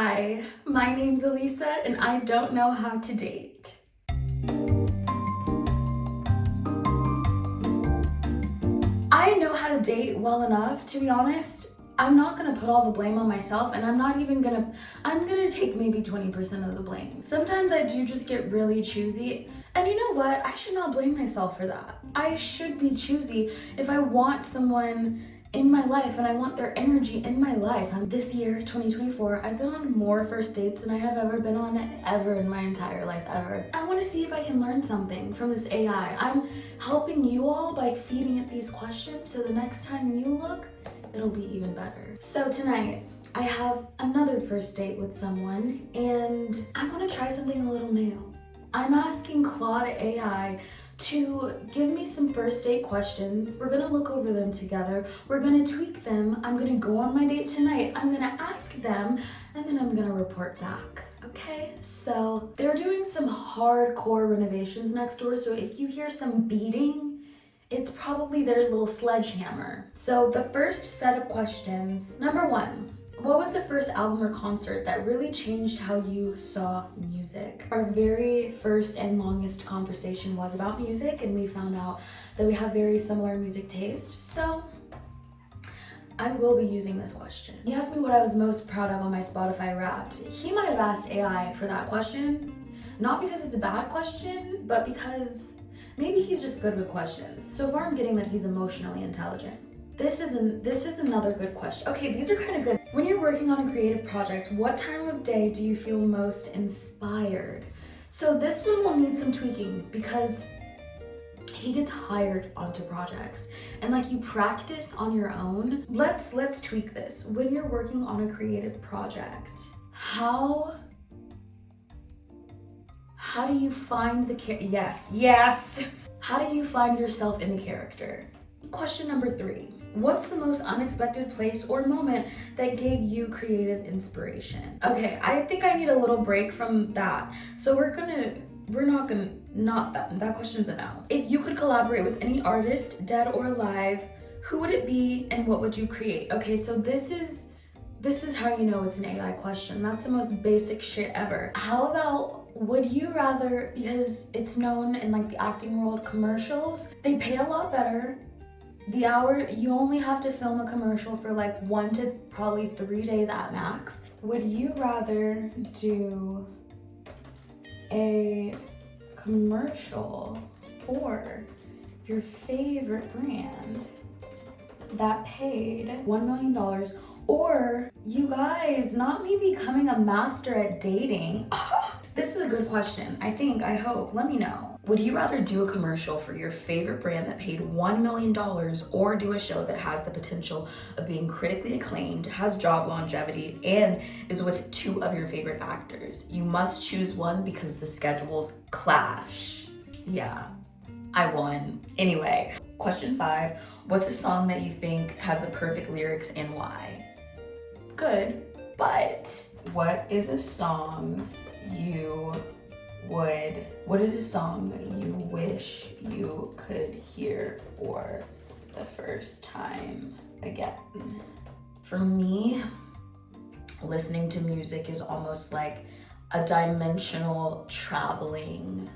Hi, my name's Elisa and I don't know how to date. I know how to date well enough, to be honest. I'm not gonna put all the blame on myself, and I'm gonna take maybe 20% of the blame. Sometimes I do just get really choosy, and you know what? I should not blame myself for that. I should be choosy if I want someone in my life and I want their energy in my life. This year, 2024, I've been on more first dates than I have ever been on ever in my entire life, ever. I wanna see if I can learn something from this AI. I'm helping you all by feeding it these questions, so the next time you look, it'll be even better. So tonight, I have another first date with someone, and I wanna try something a little new. I'm asking Claude AI to give me some first date questions. We're gonna look over them together. We're gonna tweak them. I'm gonna go on my date tonight. I'm gonna ask them, and then I'm gonna report back. Okay, so they're doing some hardcore renovations next door, so if you hear some beating, it's probably their little sledgehammer. So the first set of questions, number one, what was the first album or concert that really changed how you saw music? Our very first and longest conversation was about music, and we found out that we have very similar music taste. So I will be using this question. He asked me what I was most proud of on my Spotify Wrapped. He might have asked AI for that question, not because it's a bad question, but because maybe he's just good with questions. So far I'm getting that he's emotionally intelligent. This is another good question. Okay, these are kind of good. When you're working on a creative project, what time of day do you feel most inspired? So this one will need some tweaking because he gets hired onto projects and like you practice on your own. Let's tweak this. When you're working on a creative project, how do you find the yes. How do you find yourself in the character? Question number 3. What's the most unexpected place or moment that gave you creative inspiration? Okay, I think I need a little break from that. So that question's a no. If you could collaborate with any artist, dead or alive, who would it be and what would you create? Okay, so this is how you know it's an AI question. That's the most basic shit ever. How about, would you rather, because it's known in like the acting world, commercials, they pay a lot better. The hour, you only have to film a commercial for like 1 to probably 3 days at max. Would you rather do a commercial for your favorite brand that paid $1 million, or you guys not me becoming a master at dating? This is a good question. I hope. Let me know. Would you rather do a commercial for your favorite brand that paid $1 million, or do a show that has the potential of being critically acclaimed, has job longevity, and is with 2 of your favorite actors? You must choose one because the schedules clash. Yeah, I won. Anyway, question 5. What's a song that you think has the perfect lyrics and why? Good, but what is a song that you wish you could hear for the first time again? For me, listening to music is almost like a dimensional traveling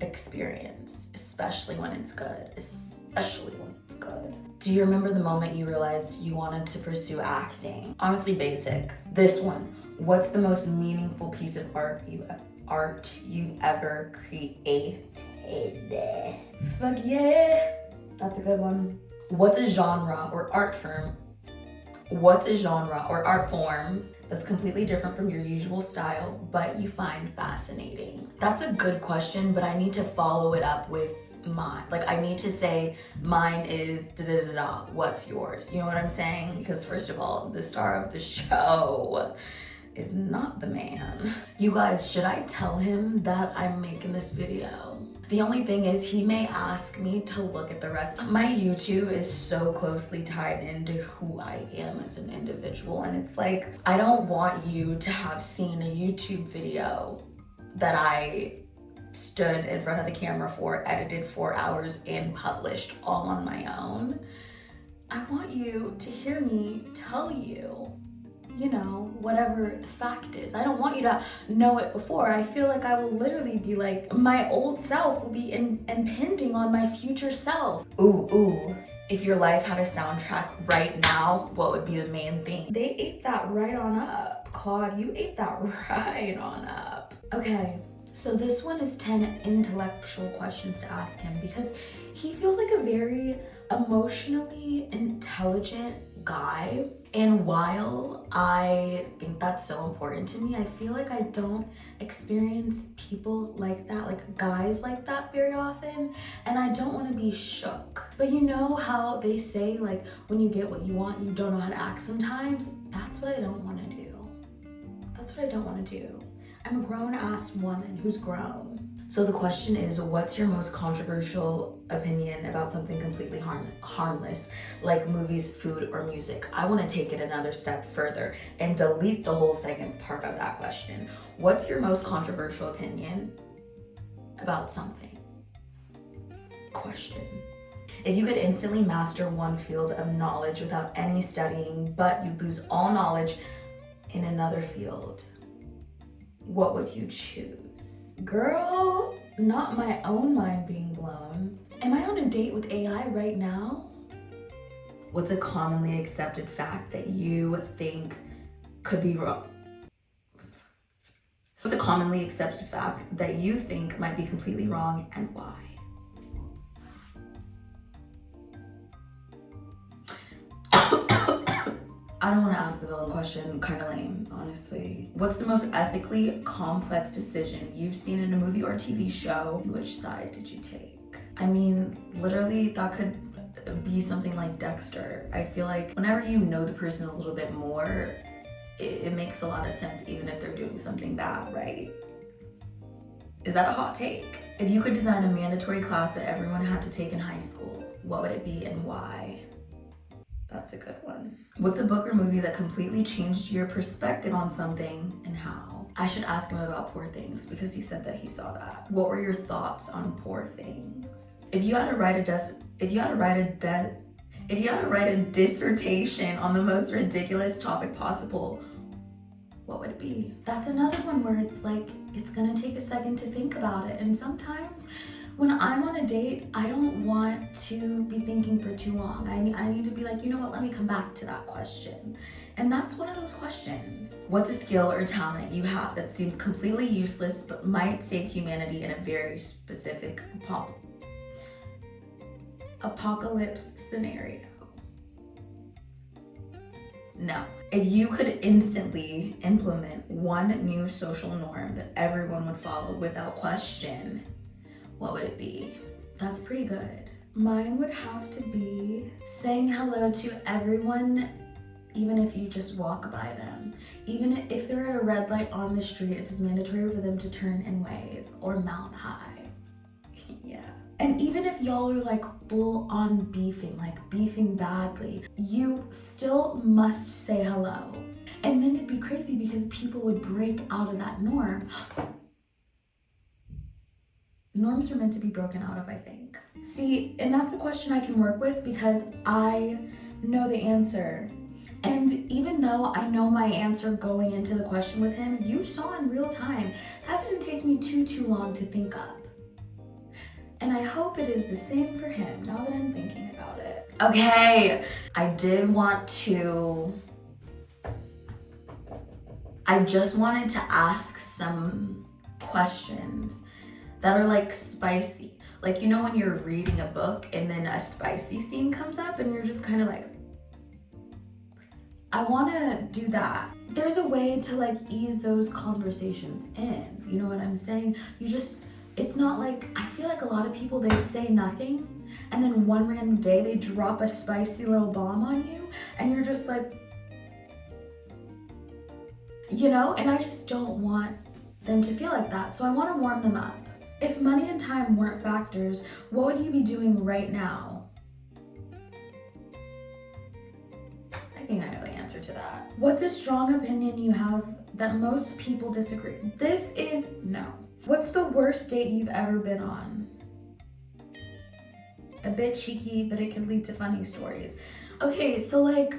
experience, especially when it's good. Do you remember the moment you realized you wanted to pursue acting? Honestly, basic. This one. What's the most meaningful piece of art you've ever created? Fuck yeah. That's a good one. What's a genre or art form that's completely different from your usual style, but you find fascinating? That's a good question, but I need to follow it up with mine. Like, I need to say mine is da-da-da-da, what's yours? You know what I'm saying? Because first of all, the star of the show is not the man. You guys, should I tell him that I'm making this video? The only thing is, he may ask me to look at the rest. My YouTube is so closely tied into who I am as an individual, and it's like, I don't want you to have seen a YouTube video that I stood in front of the camera for, edited 4 hours, and published all on my own. I want you to hear me tell you you know, whatever the fact is. I don't want you to know it before. I feel like I will literally be like, my old self will be impinging on my future self. Ooh. If your life had a soundtrack right now, what would be the main theme? They ate that right on up. Claude, you ate that right on up. Okay, so this one is 10 intellectual questions to ask him because he feels like a very emotionally intelligent guy. And while I think that's so important to me, I feel like I don't experience people like that, like guys like that very often. And I don't want to be shook. But you know how they say, like, when you get what you want, you don't know how to act sometimes? That's what I don't want to do. That's what I don't want to do. I'm a grown-ass woman who's grown. So the question is, what's your most controversial opinion about something completely harmless, like movies, food, or music? I want to take it another step further and delete the whole second part of that question. What's your most controversial opinion about something? Question. If you could instantly master one field of knowledge without any studying, but you'd lose all knowledge in another field, what would you choose? Girl, not my own mind being blown. Am I on a date with AI right now? What's a commonly accepted fact that you think could be wrong? What's a commonly accepted fact that you think might be completely wrong and why? I don't want to ask the villain question, kind of lame, honestly. What's the most ethically complex decision you've seen in a movie or TV show? Which side did you take? I mean, literally, that could be something like Dexter. I feel like whenever you know the person a little bit more, it makes a lot of sense, even if they're doing something bad, right? Is that a hot take? If you could design a mandatory class that everyone had to take in high school, what would it be and why? That's a good one. What's a book or movie that completely changed your perspective on something and how? I should ask him about Poor Things because he said that he saw that. What were your thoughts on Poor Things? If you had to write a dissertation on the most ridiculous topic possible, what would it be? That's another one where it's like, it's gonna take a second to think about it. And sometimes when I'm on a date, I don't want to be thinking for too long. I need to be like, you know what, let me come back to that question. And that's one of those questions. What's a skill or talent you have that seems completely useless but might save humanity in a very specific apocalypse scenario? No. If you could instantly implement one new social norm that everyone would follow without question, what would it be? That's pretty good. Mine would have to be saying hello to everyone, even if you just walk by them. Even if they're at a red light on the street, it's mandatory for them to turn and wave or mouth hi. Yeah. And even if y'all are like full on beefing, like beefing badly, you still must say hello. And then it'd be crazy because people would break out of that norm. Norms are meant to be broken out of, I think. See, and that's a question I can work with because I know the answer. And even though I know my answer going into the question with him, you saw in real time, that didn't take me too long to think up. And I hope it is the same for him now that I'm thinking about it. Okay, I just wanted to ask some questions that are like spicy. Like, you know when you're reading a book and then a spicy scene comes up and you're just kind of like, I wanna do that. There's a way to like ease those conversations in, you know what I'm saying? It's not like, I feel like a lot of people, they say nothing and then one random day they drop a spicy little bomb on you and you're just like, you know, and I just don't want them to feel like that. So I wanna warm them up. If money and time weren't factors, what would you be doing right now? I think I know the answer to that. What's a strong opinion you have that most people disagree? This is no. What's the worst date you've ever been on? A bit cheeky, but it can lead to funny stories. Okay, so like,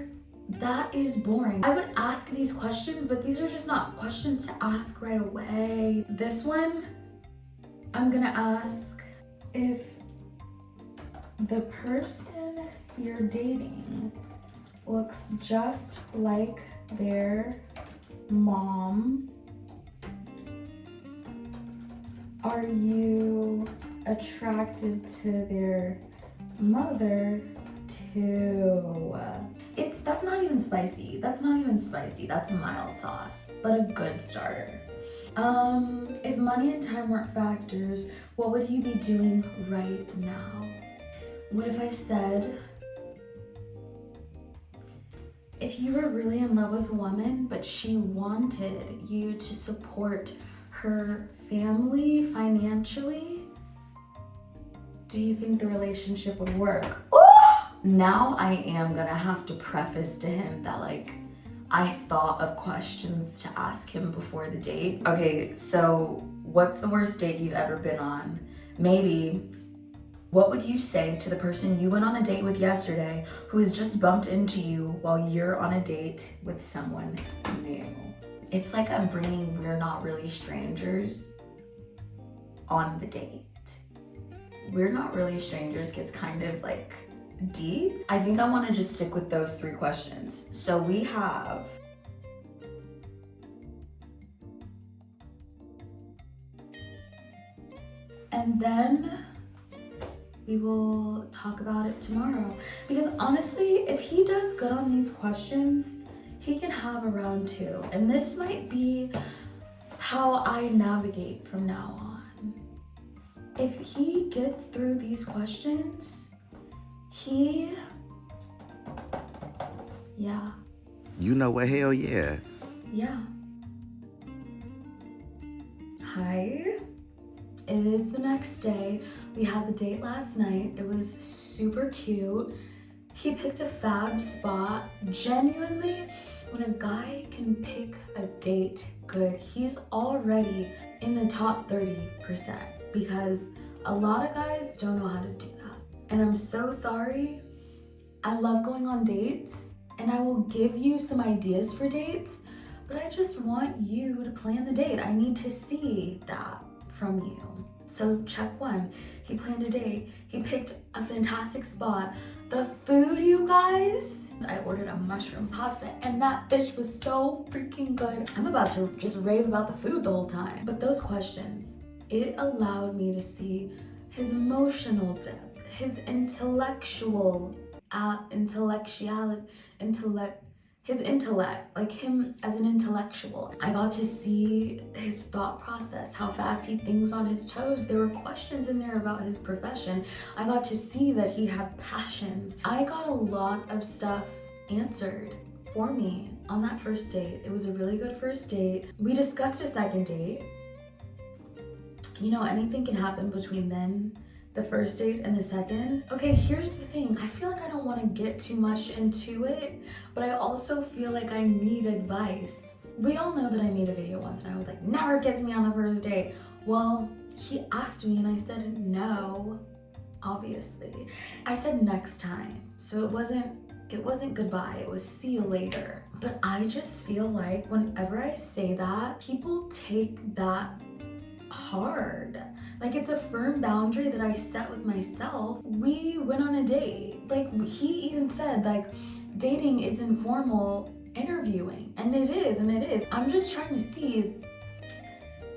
That is boring. I would ask these questions, but these are just not questions to ask right away. This one, I'm gonna ask if the person you're dating looks just like their mom, are you attracted to their mother too? That's not even spicy. That's not even spicy. That's a mild sauce, but a good starter. If money and time weren't factors, what would you be doing right now? What if I said, if you were really in love with a woman, but she wanted you to support her family financially, do you think the relationship would work? Ooh! Now I am gonna have to preface to him that like, I thought of questions to ask him before the date. Okay, so what's the worst date you've ever been on? Maybe, what would you say to the person you went on a date with yesterday who has just bumped into you while you're on a date with someone new? It's like I'm bringing We're Not Really Strangers on the date. We're Not Really Strangers gets kind of like deep. I think I want to just stick with those 3 questions. So we have and then we will talk about it tomorrow. Because honestly, if he does good on these questions, he can have a round 2. And this might be how I navigate from now on. If he gets through these questions, yeah. You know what? Hell yeah. Yeah. Hi. It is the next day. We had the date last night. It was super cute. He picked a fab spot. Genuinely, when a guy can pick a date good, he's already in the top 30% because a lot of guys don't know how to do that. And I'm so sorry. I love going on dates and I will give you some ideas for dates, but I just want you to plan the date. I need to see that from you. So check 1, he planned a date. He picked a fantastic spot. The food, you guys, I ordered a mushroom pasta and that fish was so freaking good. I'm about to just rave about the food the whole time. But those questions, it allowed me to see his emotional depth, his his intellect, like him as an intellectual. I got to see his thought process, how fast he thinks on his toes. There were questions in there about his profession. I got to see that he had passions. I got a lot of stuff answered for me on that first date. It was a really good first date. We discussed a second date. You know, anything can happen between then, the first date and the second. Okay, here's the thing. I feel like I don't want to get too much into it, but I also feel like I need advice. We all know that I made a video once and I was like, never kiss me on the first date. Well, he asked me and I said no, obviously. I said next time. So it wasn't goodbye, it was see you later. But I just feel like whenever I say that, people take that hard. Like it's a firm boundary that I set with myself. We went on a date. Like he even said like dating is informal interviewing, and it is. I'm just trying to see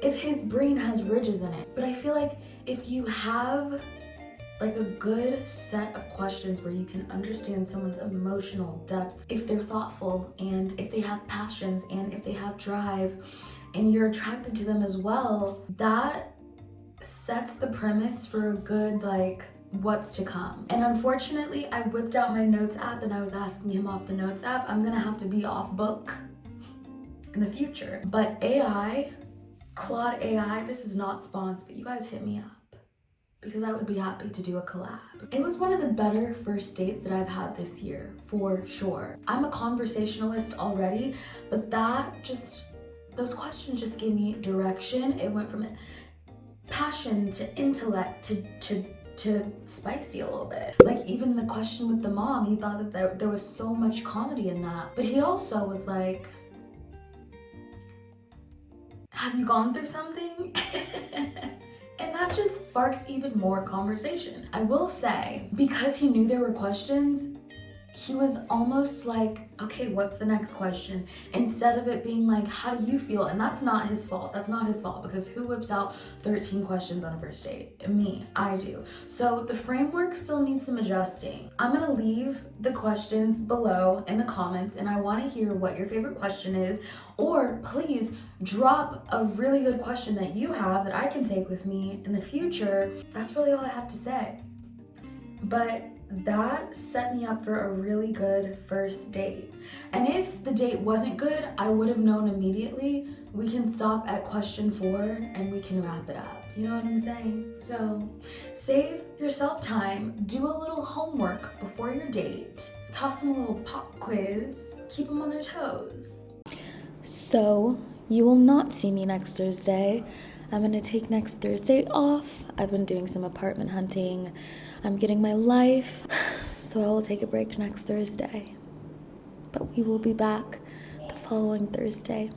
if his brain has ridges in it. But I feel like if you have like a good set of questions where you can understand someone's emotional depth, if they're thoughtful and if they have passions and if they have drive and you're attracted to them as well, that sets the premise for a good like what's to come. And unfortunately, I whipped out my notes app and I was asking him off the notes app. I'm gonna have to be off book in the future. But Claude AI, this is not sponsored, but you guys hit me up because I would be happy to do a collab. It was one of the better first dates that I've had this year, for sure. I'm a conversationalist already, but those questions just gave me direction. It went from passion to intellect to to spicy a little bit. Like even the question with the mom, he thought that there was so much comedy in that. But he also was like, have you gone through something? And that just sparks even more conversation. I will say, because he knew there were questions, he was almost like, okay, what's the next question? Instead of it being like, how do you feel? And that's not his fault. That's not his fault, because who whips out 13 questions on a first date? Me, I do. So the framework still needs some adjusting. I'm gonna leave the questions below in the comments, and I wanna hear what your favorite question is, or please drop a really good question that you have that I can take with me in the future. That's really all I have to say. But that set me up for a really good first date. And if the date wasn't good, I would have known immediately. We can stop at question 4 and we can wrap it up. You know what I'm saying? So save yourself time, do a little homework before your date, toss them a little pop quiz, keep them on their toes. So you will not see me next Thursday. I'm gonna take next Thursday off. I've been doing some apartment hunting. I'm getting my life, so I will take a break next Thursday. But we will be back the following Thursday.